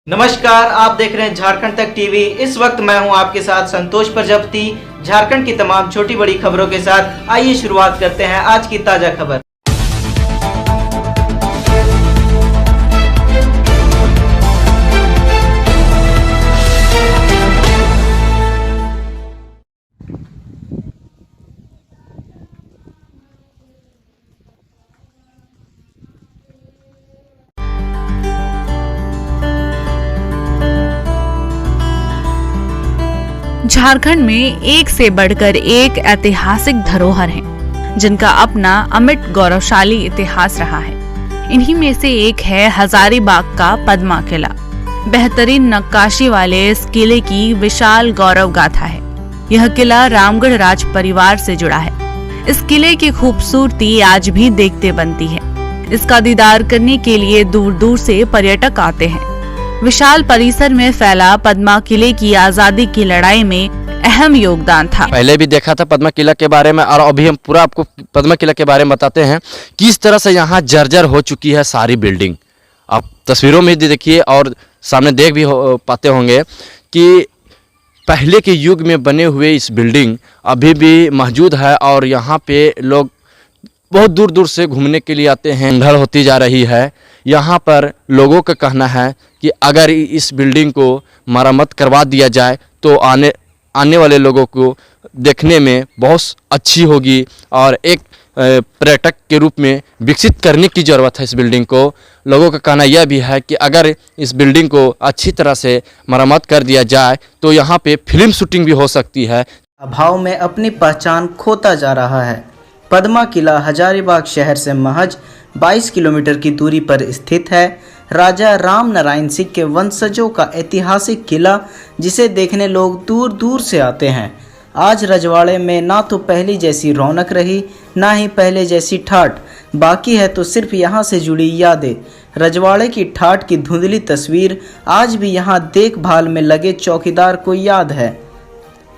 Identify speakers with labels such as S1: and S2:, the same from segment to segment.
S1: नमस्कार, आप देख रहे हैं झारखंड तक टीवी। इस वक्त मैं हूं आपके साथ संतोष प्रजापति। झारखंड की तमाम छोटी बड़ी खबरों के साथ आइए शुरुआत करते हैं आज की ताजा खबर।
S2: झारखंड में एक से बढ़कर एक ऐतिहासिक धरोहर है जिनका अपना अमिट गौरवशाली इतिहास रहा है। इन्हीं में से एक है हजारीबाग का पद्मा किला। बेहतरीन नक्काशी वाले इस किले की विशाल गौरव गाथा है। यह किला रामगढ़ राज परिवार से जुड़ा है। इस किले की खूबसूरती आज भी देखते बनती है। इसका दीदार करने के लिए दूर दूर से पर्यटक आते हैं। विशाल परिसर में फैला पद्मा किले की आजादी की लड़ाई में अहम योगदान था।
S3: पहले भी देखा था पद्मा किला के बारे में और अभी हम पूरा आपको पद्मा किला के बारे में बताते हैं किस तरह से यहाँ जर्जर हो चुकी है सारी बिल्डिंग। आप तस्वीरों में देखिए और सामने देख भी पाते होंगे कि पहले के युग में बने हुए इस बिल्डिंग अभी भी मौजूद है और यहाँ पे लोग बहुत दूर दूर से घूमने के लिए आते हैं। खंडहर होती जा रही है। यहाँ पर लोगों का कहना है कि अगर इस बिल्डिंग को मरम्मत करवा दिया जाए तो आने वाले लोगों को देखने में बहुत अच्छी होगी और एक पर्यटक के रूप में विकसित करने की ज़रूरत है इस बिल्डिंग को। लोगों का कहना यह भी है कि अगर इस बिल्डिंग को अच्छी तरह से मरम्मत कर दिया जाए तो यहाँ पे फिल्म शूटिंग भी हो सकती है।
S1: अभाव में अपनी पहचान खोता जा रहा है। पद्मा किला हजारीबाग शहर से महज 22 किलोमीटर की दूरी पर स्थित है। राजा राम नारायण सिंह के वंशजों का ऐतिहासिक किला जिसे देखने लोग दूर दूर से आते हैं। आज रजवाड़े में ना तो पहली जैसी रौनक रही ना ही पहले जैसी ठाठ बाकी है, तो सिर्फ यहाँ से जुड़ी यादें। रजवाड़े की ठाठ की धुंधली तस्वीर आज भी यहाँ देखभाल में लगे चौकीदार को याद है।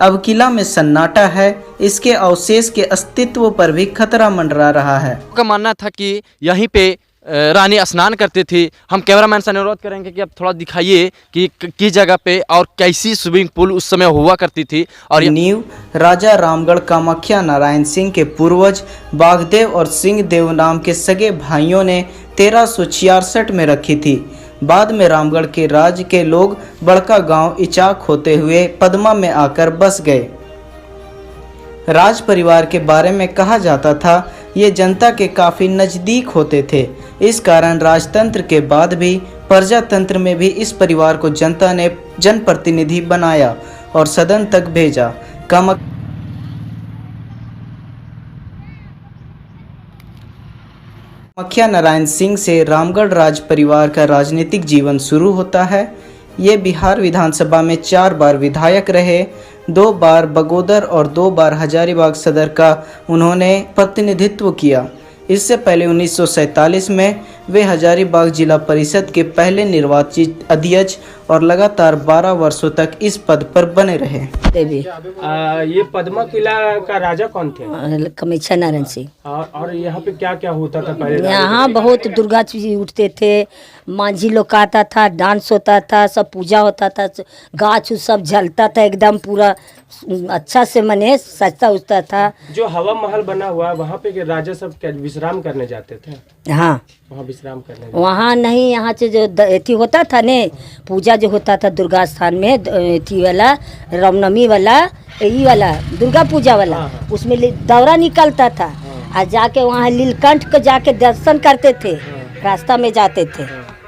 S1: अब किला में सन्नाटा है। इसके अवशेष के अस्तित्व पर भी खतरा मंडरा रहा है।
S3: का मानना था कि यहीं पे रानी स्नान करती थी। हम कैमरामैन से अनुरोध करेंगे कि अब थोड़ा दिखाइए कि किस जगह पे और कैसी स्विमिंग पूल उस समय हुआ करती थी। और
S1: नींव राजा रामगढ़ कामाख्या नारायण सिंह के पूर्वज बागदेव और सिंह देव नाम के सगे भाइयों ने 1366 में रखी थी। बाद में रामगढ़ के राज के लोग बड़का गांव इचाक होते हुए पद्मा में आकर बस गए। राज परिवार के बारे में कहा जाता था ये जनता के काफी नजदीक होते थे। इस कारण राजतंत्र के बाद भी प्रजातंत्र में भी इस परिवार को जनता ने जनप्रतिनिधि बनाया और सदन तक भेजा। कामाख्या नारायण सिंह से रामगढ़ राज परिवार का राजनीतिक जीवन शुरू होता है। ये बिहार विधानसभा में 4 बार विधायक रहे। 2 बार बगोदर और 2 बार हजारीबाग सदर का उन्होंने प्रतिनिधित्व किया। इससे पहले 1947 में वे हजारीबाग जिला परिषद के पहले निर्वाचित अध्यक्ष और लगातार 12 वर्षों तक इस पद पर बने रहे।
S4: देवी
S5: ये पद्मा किला का राजा कौन थे?
S4: कामाख्या नारायण सिंह।
S5: और यहाँ पे क्या क्या होता था पहले?
S4: यहाँ बहुत दुर्गा जी उठते थे, मांझी लोग आता था, डांस होता था, सब पूजा होता था, गाछ सब जलता था, एकदम पूरा अच्छा से मने सजता उजता था।
S5: जो हवा महल बना हुआ वहाँ पे राजा सब क्या विश्राम करने जाते थे?
S4: हाँ,
S5: वहाँ विश्राम करने
S4: वहाँ नहीं, यहाँ से जो एथी होता था ने पूजा जो होता था दुर्गा स्थान में, एथी वाला रामनवमी वाला, यही वाला दुर्गा पूजा वाला, उसमें दौरा निकलता था। और जाके वहाँ लीलकंठ को जाके दर्शन करते थे, रास्ता में जाते थे।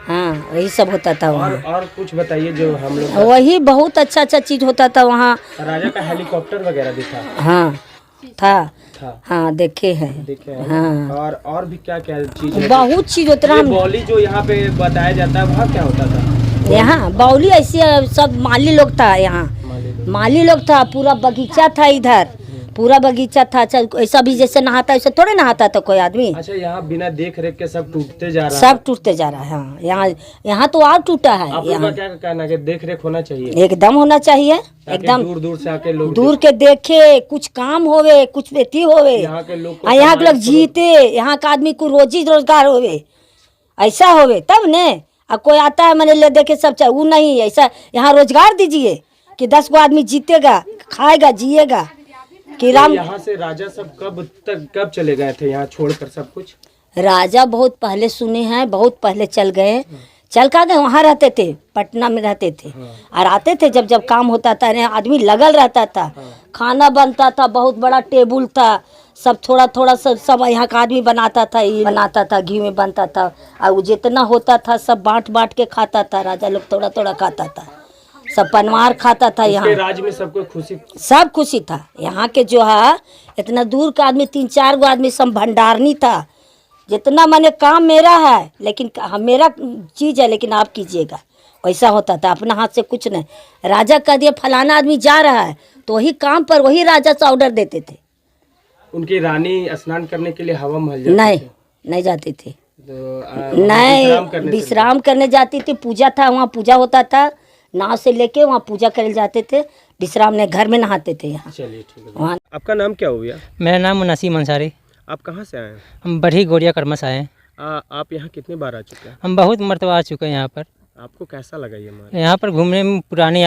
S4: हाँ, वही सब होता था वहाँ।
S5: और कुछ बताइए जो हम लोग।
S4: वही बहुत अच्छा अच्छा चीज होता था वहाँ।
S5: राजा का हेलीकॉप्टर वगैरह भी था?
S4: हाँ था। हाँ, देखे हैं।
S5: हाँ। और भी क्या क्या चीज?
S4: बहुत चीज होता है।
S5: बौली जो यहाँ पे बताया जाता है वहाँ क्या होता था?
S4: यहाँ बौली ऐसे सब माली लोग था। यहाँ माली लोग था, पूरा बगीचा था इधर, पूरा बगीचा था। अच्छा, ऐसा भी जैसे नहाता ऐसे थोड़े नहाता था कोई आदमी।
S5: अच्छा, यहाँ बिना देख रेख के सब टूटते जा रहा है?
S4: सब टूटते जा रहा है। हाँ, यहाँ तो और टूटा है।
S5: यहाँ क्या कहना है कि देख रेख होना चाहिए?
S4: एकदम होना चाहिए, एकदम
S5: दूर दूर से आके लोग
S4: दूर के देखे, कुछ काम होवे, कुछ बेटी होवे,
S5: यहाँ के लोग
S4: यहाँ के लोग जीते, यहाँ का आदमी को रोजी रोजगार होवे, ऐसा होवे तब ने। अब कोई आता है मैंने ले देखे सब वो नहीं, ऐसा यहाँ रोजगार दीजिए कि 10 गो आदमी जीतेगा, खाएगा, जिएगा। कि राम
S5: यहाँ से राजा सब कब चले गए थे यहाँ छोड़कर सब कुछ?
S4: राजा बहुत पहले सुने हैं, बहुत पहले चल गए। चल का गए, वहाँ रहते थे, पटना में रहते थे। और आते थे जब जब काम होता था, आदमी लगल रहता था, खाना बनता था, बहुत बड़ा टेबल था, सब थोड़ा थोड़ा सब यहाँ का आदमी बनाता था, ये बनाता था, घी में बनता था। और वो जितना होता था सब बांट बांट के खाता था। राजा लोग थोड़ा थोड़ा खाता था, सब पनवार खाता था। यहाँ
S5: राज्य में सबको खुशी,
S4: सब खुशी था। यहाँ के जो है इतना दूर का आदमी 3-4 गो आदमी सब भंडारनी था। जितना मैंने काम मेरा है, लेकिन मेरा चीज़ है, लेकिन आप कीजिएगा, वैसा होता था। अपना हाथ से कुछ नहीं। राजा कह दिया फलाना आदमी जा रहा है तो वही काम पर वही राजा से ऑर्डर देते थे।
S5: उनकी रानी स्नान करने के लिए हवा महल
S4: नहीं जाती थी, नहीं विश्राम करने जाती थी। पूजा था, वहाँ पूजा होता था, नाव से लेके वहाँ पूजा करने जाते थे। विश्राम ने घर में नहाते थे यहाँ।
S5: चलिए ठीक है। वहाँ आपका नाम क्या हो गया?
S6: मेरा नाम नसीम अंसारी।
S5: आप कहाँ से आए हैं?
S6: हम बढ़ी गोड़िया कर्मा से आए हैं।
S5: आप यहाँ कितने बार आ चुके हैं?
S6: हम बहुत मरतबा आ चुके हैं यहाँ पर।
S5: आपको कैसा लगा ये मार्ग?
S6: यहाँ पर घूमने में पुरानी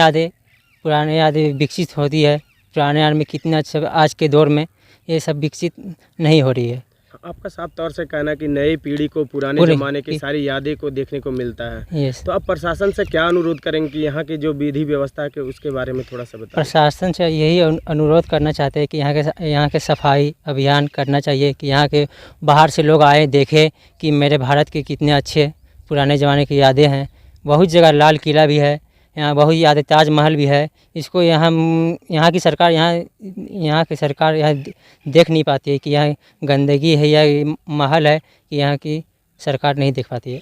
S6: यादें विकसित होती है। पुराने याद में कितना अच्छा, आज के दौर में ये सब विकसित नहीं हो रही है।
S5: आपका साफ तौर से कहना कि नई पीढ़ी को पुराने जमाने की सारी यादें को देखने को मिलता है।
S6: यस।
S5: तो आप प्रशासन से क्या अनुरोध करेंगे कि यहाँ की जो विधि व्यवस्था है उसके बारे में थोड़ा सा बताएं?
S6: प्रशासन से यही अनुरोध करना चाहते हैं कि यहाँ के सफाई अभियान करना चाहिए, कि यहाँ के बाहर से लोग आए देखें कि मेरे भारत के कितने अच्छे पुराने ज़माने की यादें हैं। बहुत जगह लाल किला भी है, यहाँ बहुत यादें, ताजमहल भी है। इसको यहाँ की सरकार यहाँ देख नहीं पाती है कि यहाँ गंदगी है या महल है, कि यहाँ की सरकार नहीं देख पाती है।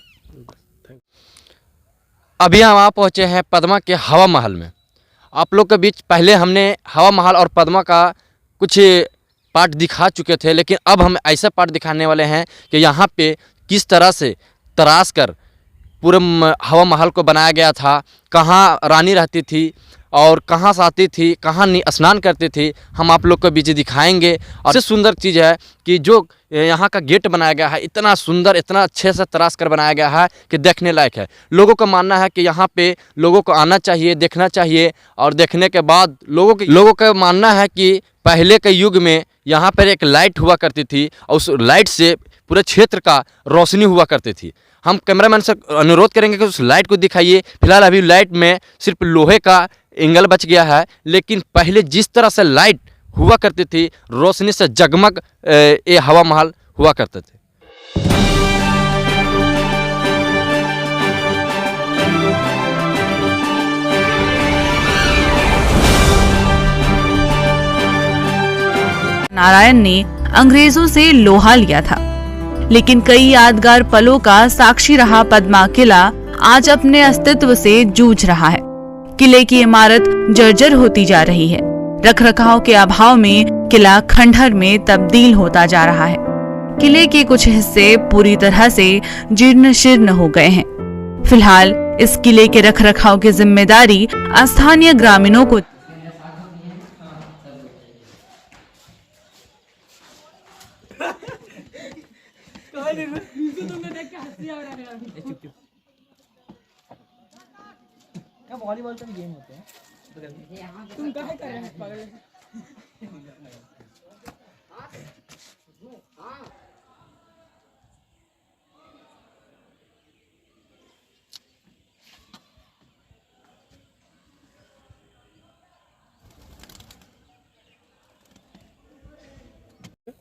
S3: अभी हम आ पहुँचे हैं पद्मा के हवा महल में। आप लोग के बीच पहले हमने हवा महल और पद्मा का कुछ पार्ट दिखा चुके थे, लेकिन अब हम ऐसा पार्ट दिखाने वाले हैं कि यहाँ पे किस तरह से तराश कर पूरे हवा महल को बनाया गया था, कहाँ रानी रहती थी और कहाँ से आती थी, कहाँ स्नान करती थी, हम आप लोग के बीच दिखाएंगे। और सबसे सुंदर चीज़ है कि जो यहाँ का गेट बनाया गया है, इतना सुंदर, इतना अच्छे से तराश कर बनाया गया है कि देखने लायक है। लोगों का मानना है कि यहाँ पे लोगों को आना चाहिए, देखना चाहिए। और देखने के बाद लोगों का मानना है कि पहले के युग में यहाँ पर एक लाइट हुआ करती थी और उस लाइट से पूरे क्षेत्र का रोशनी हुआ करती थी। हम कैमरामैन से अनुरोध करेंगे कि उस लाइट को दिखाइए। फिलहाल अभी लाइट में सिर्फ लोहे का एंगल बच गया है, लेकिन पहले जिस तरह से लाइट हुआ करती थी, रोशनी से जगमग ये हवा महल हुआ करते थे।
S2: नारायण ने अंग्रेजों से लोहा लिया था, लेकिन कई यादगार पलों का साक्षी रहा पद्मा किला आज अपने अस्तित्व से जूझ रहा है। किले की इमारत जर्जर होती जा रही है। रखरखाव के अभाव में किला खंडहर में तब्दील होता जा रहा है। किले के कुछ हिस्से पूरी तरह से जीर्ण शीर्ण हो गए हैं। फिलहाल इस किले के रखरखाव की जिम्मेदारी स्थानीय ग्रामीणों को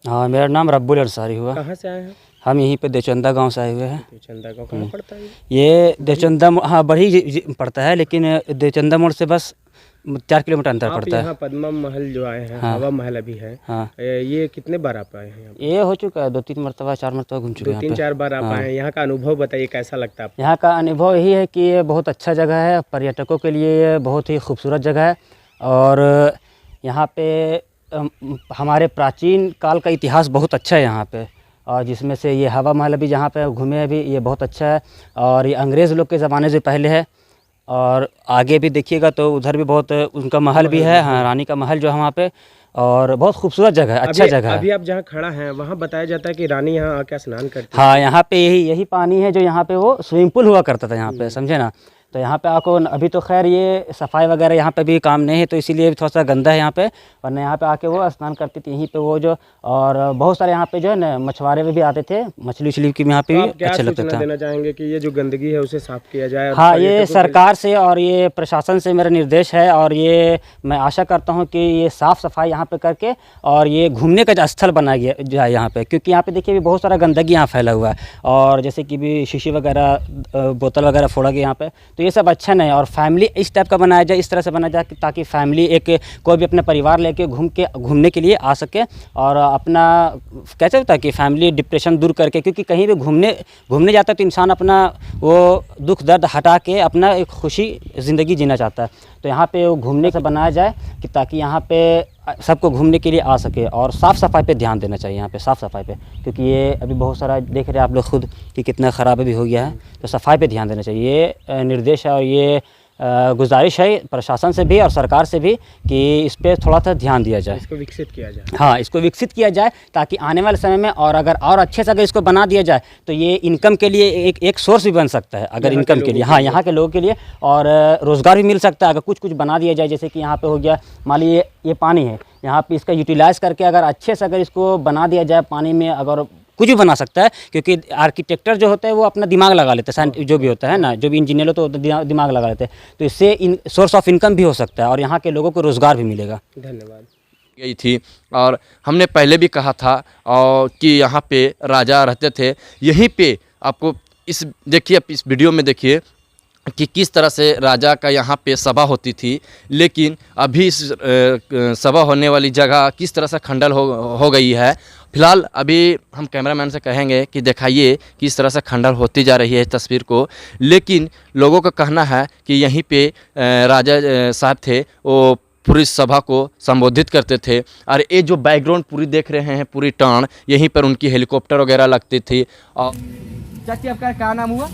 S7: हाँ, मेरा नाम रब्बुल अंसारी हुआ।
S5: कहाँ से आए हैं?
S7: हम यहीं पे देचंदा गांव से आए हुए हैं।
S5: देचंदा गाँव कहाँ पड़ता है?
S7: ये देचंदा हाँ बड़ी पड़ता है, लेकिन देचंदा मोड़ से बस 4 किलोमीटर अंतर पड़ता है।
S5: यहाँ पद्मा महल जो आए हैं,
S7: हाँ।
S5: हवा महल अभी है।
S7: हाँ,
S5: ये कितने बार आप आए हैं यहाँ पे?
S7: ये हो चुका है 2-3 मरतबा 4 मरतबा घूम चुके हैं यहाँ पे।
S5: 3-4 बार आप
S7: हाँ।
S5: आए हैं। यहाँ का अनुभव बताइए, कैसा लगता है आपको?
S7: यहाँ का अनुभव यही है कि ये बहुत अच्छा जगह है, पर्यटकों के लिए ये बहुत ही खूबसूरत जगह है। और यहाँ पे हमारे प्राचीन काल का इतिहास बहुत अच्छा है यहाँ पे, और जिसमें से ये हवा महल अभी जहाँ पे घूमे अभी ये बहुत अच्छा है। और ये अंग्रेज़ लोग के ज़माने से पहले है। और आगे भी देखिएगा तो उधर भी बहुत उनका महल भी है, हाँ, रानी का महल जो है वहाँ पे। और बहुत खूबसूरत जगह है, अच्छा जगह है।
S5: अभी आप जहाँ खड़ा हैं वहाँ बताया जाता है कि रानी यहाँ आके स्नान करती
S7: हाँ, यहाँ पे यही पानी है जो यहाँ पे वो स्विमिंग पूल हुआ करता था यहाँ पे, समझे ना। तो यहाँ पे आपको अभी तो खैर ये सफाई वगैरह यहाँ पे भी काम नहीं है, तो इसीलिए थोड़ा सा गंदा है यहाँ पे, वरना यहाँ पे आके वो स्नान करती थी यहीं पे वो जो। और बहुत सारे यहाँ पे जो है ना मछुआरे भी आते थे, मछली उछली की यहाँ पे भी अच्छा लगता था।
S5: देना चाहेंगे कि ये जो गंदगी है उसे साफ किया जाए?
S7: हाँ, ये सरकार से और ये प्रशासन से मेरा निर्देश है, और ये मैं आशा करता हूँ कि ये साफ़ सफाई यहाँ पे करके और ये घूमने का स्थल बनाया जाए यहाँ पे, क्योंकि यहाँ पे देखिए भी बहुत सारा गंदगी यहाँ फैला हुआ है, और जैसे कि भी शीशी वगैरह बोतल वगैरह फोड़ा गया यहाँ पे, तो ये सब अच्छा नहीं है। और फैमिली इस टाइप का बनाया जाए, इस तरह से बनाया जाए ताकि फैमिली कोई भी अपने परिवार लेके घूमने के लिए आ सके, और अपना कैसे होता है कि फैमिली डिप्रेशन दूर करके, क्योंकि कहीं भी घूमने जाता है तो इंसान अपना वो दुख दर्द हटा के अपना एक खुशी ज़िंदगी जीना चाहता है। तो यहाँ पे वो घूमने का बनाया जाए कि ताकि यहाँ पे सबको घूमने के लिए आ सके, और साफ़ सफाई पे ध्यान देना चाहिए यहाँ पे, साफ़ सफाई पे, क्योंकि ये अभी बहुत सारा देख रहे हैं आप लोग खुद कि कितना ख़राब अभी हो गया है। तो सफाई पे ध्यान देना चाहिए, ये निर्देश है और ये गुजारिश है प्रशासन से भी और सरकार से भी कि इस पर थोड़ा सा ध्यान दिया जाए,
S5: इसको विकसित किया जाए।
S7: हाँ, इसको विकसित किया जाए ताकि आने वाले समय में और अगर और अच्छे से अगर इसको बना दिया जाए तो ये इनकम के लिए एक सोर्स भी बन सकता है, अगर इनकम के लिए, हाँ, यहाँ के लोगों के लिए, और रोज़गार भी मिल सकता है अगर कुछ बना दिया जाए। जैसे कि यहाँ पे हो गया, मान लीजिए ये पानी है, यहाँ पे इसका यूटिलाइज़ करके अगर अच्छे से अगर इसको बना दिया जाए, पानी में अगर कुछ भी बना सकता है, क्योंकि आर्किटेक्टर जो होता है वो अपना दिमाग लगा लेते हैं, जो भी होता है ना, जो भी इंजीनियर होता है दिमाग लगा लेते हैं, तो इससे सोर्स ऑफ इनकम भी हो सकता है और यहाँ के लोगों को रोज़गार भी मिलेगा।
S5: धन्यवाद।
S3: गई थी, और हमने पहले भी कहा था और कि यहाँ पे राजा रहते थे। यहीं पे आपको देखिए इस वीडियो में देखिए कि किस तरह से राजा का यहाँ पे सभा होती थी, लेकिन अभी इस सभा होने वाली जगह किस तरह से खंडल हो गई है। फिलहाल अभी हम कैमरामैन से कहेंगे कि दिखाइए किस तरह से खंडल होती जा रही है इस तस्वीर को, लेकिन लोगों का कहना है कि यहीं पे राजा साहब थे, वो पूरी सभा को संबोधित करते थे। और ये जो बैकग्राउंड पूरी देख रहे हैं, पूरी टाण, यहीं पर उनकी हेलीकॉप्टर वगैरह लगती थी। और चाची आपका क्या नाम हुआ?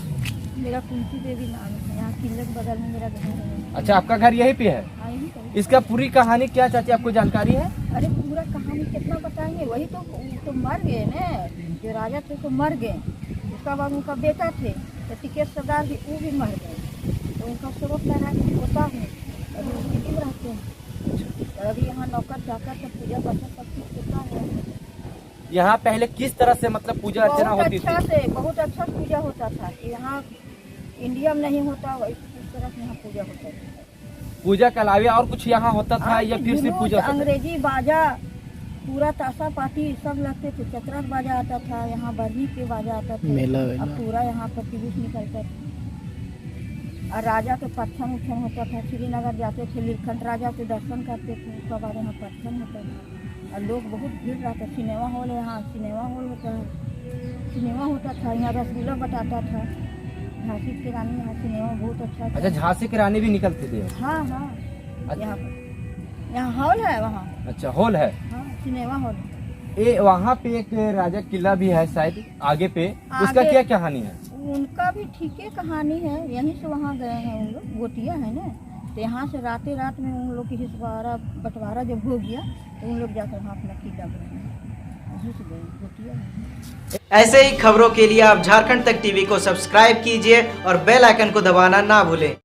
S8: मेरा कुंती देवी नाम है, यहाँ किल्लत बगल में मेरा घर है।
S3: अच्छा, आपका घर यहीं पे है?
S8: हाँ, यहीं पर।
S3: इसका पूरी कहानी क्या चाची आपको जानकारी है?
S8: अरे पूरा कहानी कितना बताएंगे, वही तो मर गए ना, जो राजा थे तो मर गए, उसका बाद उनका बेटा थे तो टिकट सरदार भी, वो भी मर गए, तो उनका स्रोत लगा होता है, अभी दिल्ली में रहते हैं, और अभी यहाँ नौकर चाकर से पूजा पाठ सब कुछ होता है।
S3: यहाँ पहले किस तरह से मतलब पूजा अर्चना होती थी?
S8: बहुत अच्छा पूजा होता था, यहाँ इंडिया में नहीं होता, वही इस तरह से यहाँ पूजा होता था।
S3: पूजा के अलावा और कुछ यहाँ होता था या फिर सिर्फ पूजा?
S8: अंग्रेजी बाजा, पूरा ताशा पाती सब लगते थे, चतरस बाजा आता था, यहाँ बरनी के बाजा आता था, अब पूरा यहाँ पर जुलूस निकलता था। और राजा के पत्थन उठन होता था, श्रीनगर जाते थे, नीलकंठ राजा के दर्शन करते थे, उसके बाद यहाँ पत्थन होता था और लोग बहुत भीड़ रहता। सिनेमा हॉल है, यहाँ सिनेमा हॉल होता है, सिनेमा होता था, यहाँ रसगुल्ला बताता था। झांसी की रानी यहाँ सिनेमा बहुत अच्छा था।
S3: अच्छा, झांसी की रानी भी निकलती थी?
S8: हाँ हाँ, यहाँ पर, यहाँ हॉल है वहाँ।
S3: अच्छा, हॉल है?
S8: हाँ, सिनेमा हॉल।
S3: ये वहाँ पे एक राजा किला भी है शायद आगे पे, उसका क्या कहानी है?
S8: उनका भी ठीक है कहानी है, यहीं से वहाँ गए हैं उन लोग, गोटिया है ना, तो यहाँ से रात में उन लोग की बंटवारा जब हो गया तो उन लोग जाकर वहाँ अपना किला बनाए, यहीं से गए, गोटिया है।
S1: ऐसे ही खबरों के लिए आप झारखंड तक टीवी को सब्सक्राइब कीजिए और बेल आइकन को दबाना ना भूलें।